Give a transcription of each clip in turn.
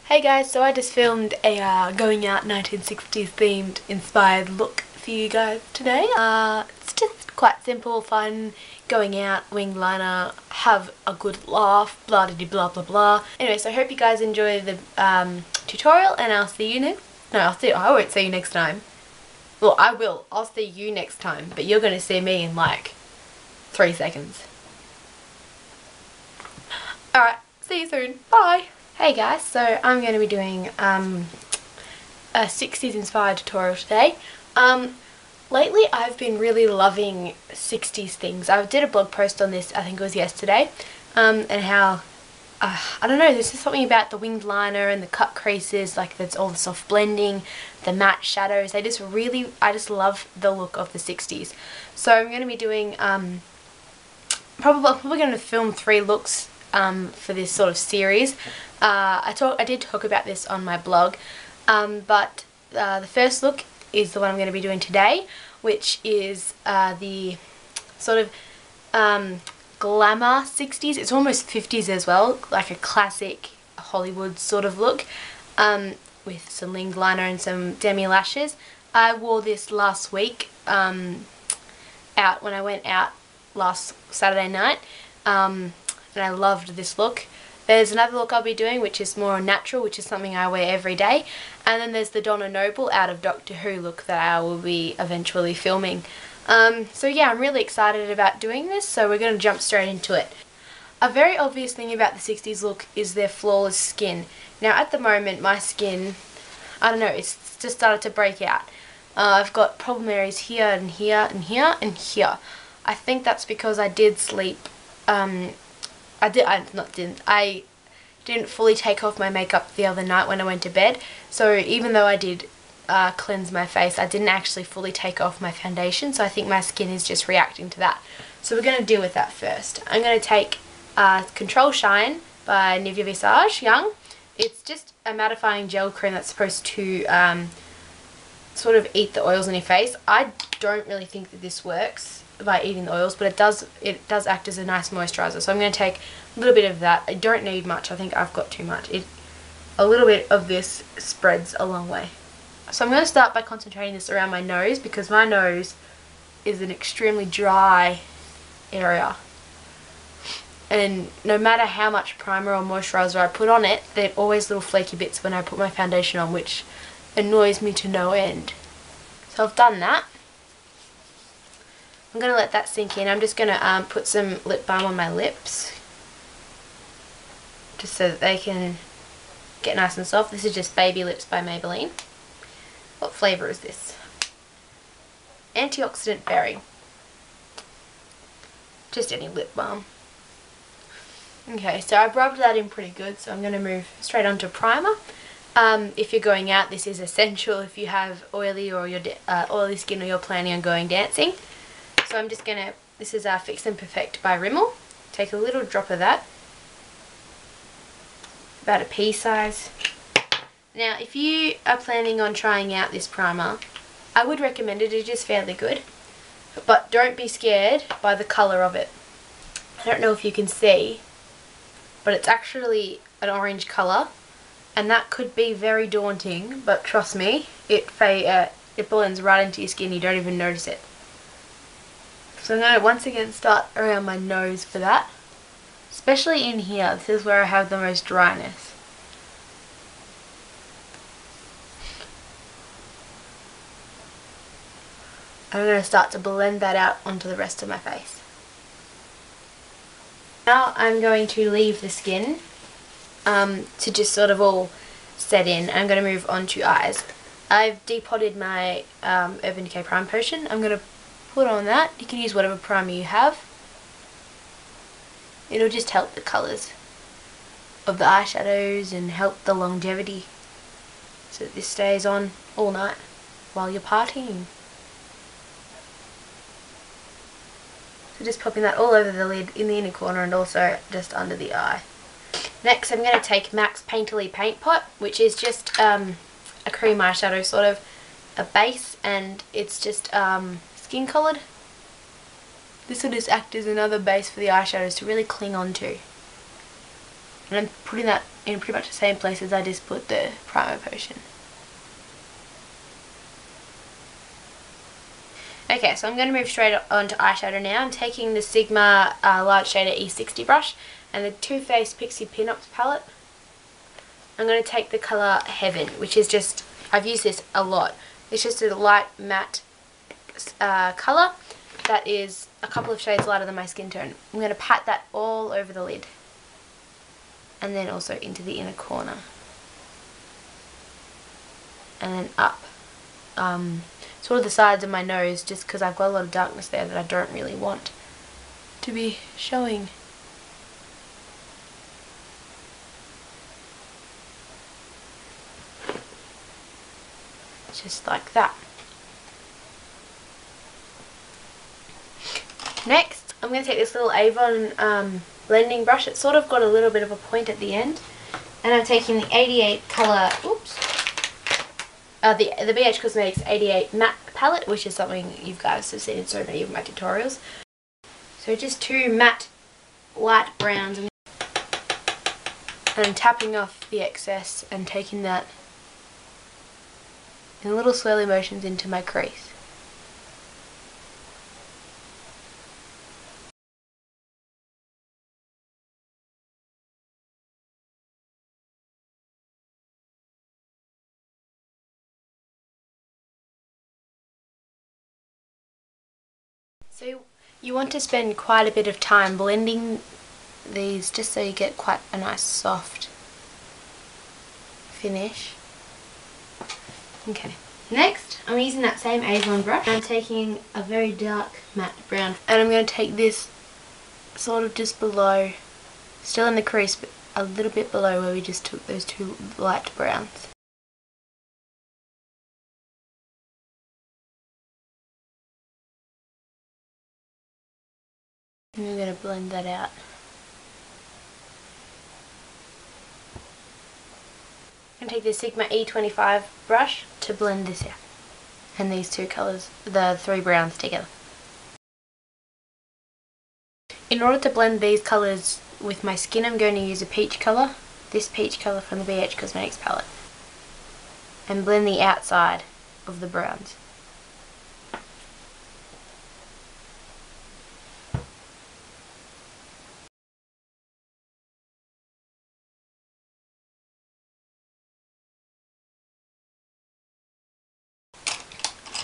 Hey guys, so I just filmed a going out 1960s themed inspired look for you guys today. It's just quite simple, fun, going out, winged liner, have a good laugh, blah de blah blah blah. Anyway, so I hope you guys enjoy the tutorial, and I'll see you next. No, I won't see you next time. Well, I will. I'll see you next time, but you're gonna see me in like 3 seconds. Alright, see you soon. Bye. Hey guys, so I'm going to be doing a 60s inspired tutorial today. Lately I've been really loving 60s things. I did a blog post on this, I think it was yesterday, and how, I don't know, there's just something about the winged liner and the cut creases, like there's all the soft blending, the matte shadows. I just love the look of the 60s. So I'm going to be doing, probably going to film 3 looks for this sort of series. I did talk about this on my blog, but the first look is the one I'm going to be doing today, which is the sort of glamour 60s. It's almost 50s as well, like a classic Hollywood sort of look, with some winged liner and some demi lashes. I wore this last week out when I went out last Saturday night, and I loved this look. There's another look I'll be doing which is more natural, which is something I wear every day, and then there's the Donna Noble out of Doctor Who look that I will be eventually filming. So yeah, I'm really excited about doing this, so we're going to jump straight into it. A very obvious thing about the 60s look is their flawless skin. Now at the moment my skin, I don't know, it's just started to break out. I've got problem areas here and here and here and here. I think that's because I did sleep, I didn't fully take off my makeup the other night when I went to bed, so even though I did cleanse my face, I didn't actually fully take off my foundation, so I think my skin is just reacting to that. So we're going to deal with that first. I'm going to take Control Shine by Nivea Visage Young. It's just a mattifying gel cream that's supposed to sort of eat the oils on your face. I don't really think that this works by eating the oils, but it does act as a nice moisturizer. So I'm going to take a little bit of that. I don't need much. I think I've got too much. A little bit of this spreads a long way. So I'm going to start by concentrating this around my nose, because my nose is an extremely dry area, and no matter how much primer or moisturizer I put on it, there are always little flaky bits when I put my foundation on, which annoys me to no end. So I've done that. I'm going to let that sink in. I'm just going to put some lip balm on my lips, just so that they can get nice and soft. This is just Baby Lips by Maybelline. What flavour is this? Antioxidant Berry. Just any lip balm. Okay, so I've rubbed that in pretty good, so I'm going to move straight on to primer. If you're going out, this is essential if you have oily or oily skin, or you're planning on going dancing. So I'm just going to, this is Fix and Perfect by Rimmel. Take a little drop of that, about a pea size. Now if you are planning on trying out this primer, I would recommend it. It is fairly good, but don't be scared by the colour of it. I don't know if you can see, but it's actually an orange colour, and that could be very daunting, but trust me, it blends right into your skin. You don't even notice it. So I'm going to once again start around my nose for that, especially in here. This is where I have the most dryness. I'm going to start to blend that out onto the rest of my face. Now I'm going to leave the skin to just sort of all set in. I'm going to move on to eyes. I've depotted my Urban Decay Prime Potion. I'm going to put on that. You can use whatever primer you have. It'll just help the colours of the eyeshadows and help the longevity, so that this stays on all night while you're partying. So just popping that all over the lid, in the inner corner, and also just under the eye. Next I'm going to take MAC's Painterly Paint Pot, which is just a cream eyeshadow, sort of a base, and it's just skin coloured. This will just act as another base for the eyeshadows to really cling onto. And I'm putting that in pretty much the same places I just put the primer potion. Okay, so I'm going to move straight on to eyeshadow now. I'm taking the Sigma Light Shader E60 brush and the Too Faced Pixie Pin-Ups palette. I'm going to take the colour Heaven, which is just, I've used this a lot. It's just a light matte colour that is a couple of shades lighter than my skin tone. I'm going to pat that all over the lid and then also into the inner corner and then up sort of the sides of my nose, just because I've got a lot of darkness there that I don't really want to be showing. Just like that. Next, I'm going to take this little Avon blending brush. It's sort of got a little bit of a point at the end, and I'm taking the 88 colour, the BH Cosmetics 88 matte palette, which is something you guys have seen in so many of my tutorials. So just two matte light browns, and I'm tapping off the excess and taking that in little swirly motions into my crease. So you want to spend quite a bit of time blending these just so you get quite a nice soft finish. Okay, next I'm using that same Avon brush. I'm taking a very dark matte brown and I'm going to take this sort of just below, still in the crease, but a little bit below where we just took those two light browns. And we're going to blend that out. I'm going to take the Sigma E25 brush to blend this out. And these two colours, the three browns together. In order to blend these colours with my skin, I'm going to use a peach colour. This peach colour from the BH Cosmetics palette. And blend the outside of the browns.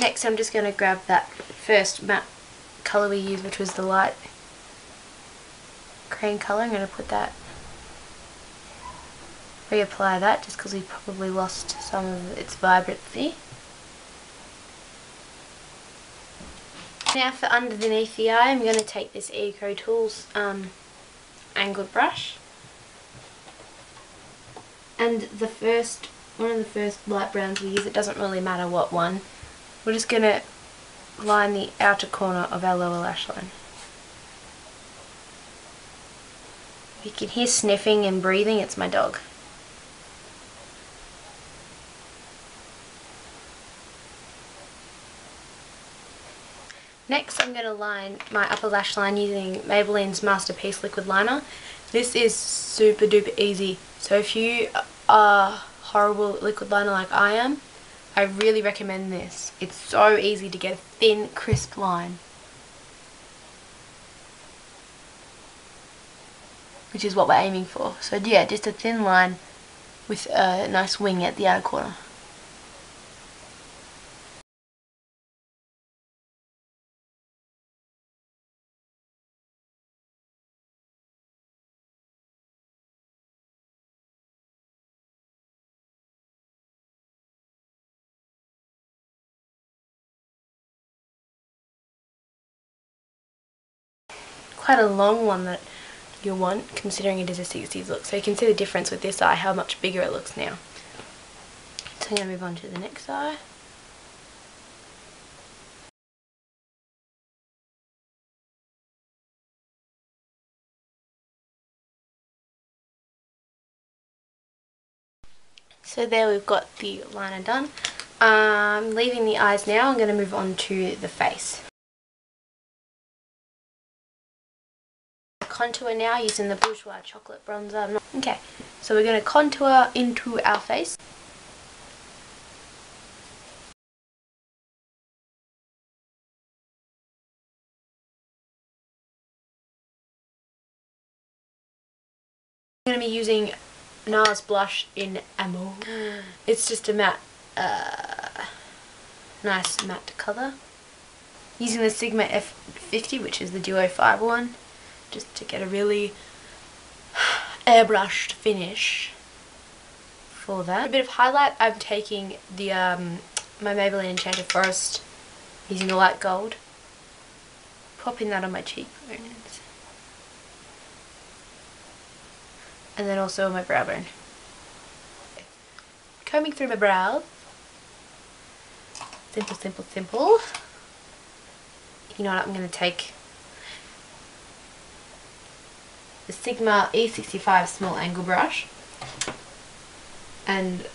Next I'm just going to grab that first matte colour we used, which was the light cream colour. I'm going to put that, reapply that just because we probably lost some of its vibrancy. Now for underneath the eye, I'm going to take this Eco Tools angled brush. And one of the first light browns we use, it doesn't really matter what one. We're just going to line the outer corner of our lower lash line. You can hear sniffing and breathing, it's my dog. Next I'm going to line my upper lash line using Maybelline's Masterpiece Liquid Liner. This is super duper easy, so if you are horrible at liquid liner like I am, I really recommend this. It's so easy to get a thin, crisp line. Which is what we're aiming for. So yeah, just a thin line with a nice wing at the outer corner. Quite a long one that you'll want, considering it is a 60s look. So you can see the difference with this eye, how much bigger it looks now. So I'm going to move on to the next eye. So there we've got the liner done. Leaving the eyes now, I'm going to move on to the face. Contour now using the Bourjois chocolate bronzer. Okay, So we're going to contour into our face. I'm going to be using NARS blush in Amour. It's just a matte, nice matte colour. Using the Sigma F50, which is the Duo Fiber one, just to get a really airbrushed finish for that. A bit of highlight, I'm taking the my Maybelline Enchanted Forest, using the light gold, popping that on my cheekbones, and then also on my brow bone. Combing through my brows. Simple, simple, simple. You know what, I'm going to take the Sigma E65 small angle brush and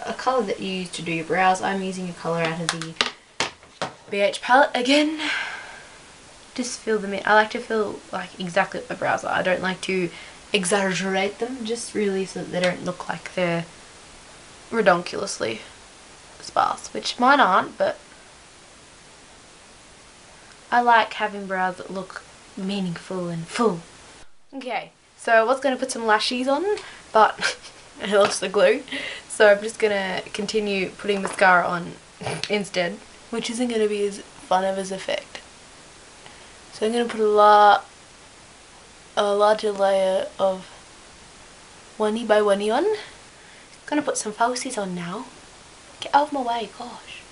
a colour that you use to do your brows. I'm using a colour out of the BH palette again. Just fill them in. I like to feel like exactly what my brows are. I don't like to exaggerate them, just really so that they don't look like they're redonkulously sparse, which mine aren't, but I like having brows that look meaningful and full. Okay, so I was going to put some lashes on, but I lost the glue, so I'm just going to continue putting mascara on instead, which isn't going to be as fun of an effect. So I'm going to put a larger layer of 1 by 1 on. I'm going to put some falsies on now. Get out of my way, gosh.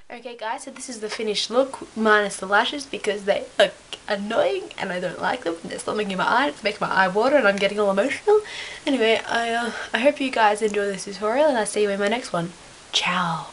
Okay guys, so this is the finished look minus the lashes because they look annoying and I don't like them. There's something in my eye, it's making my eye water and I'm getting all emotional. Anyway, I hope you guys enjoy this tutorial and I'll see you in my next one. Ciao!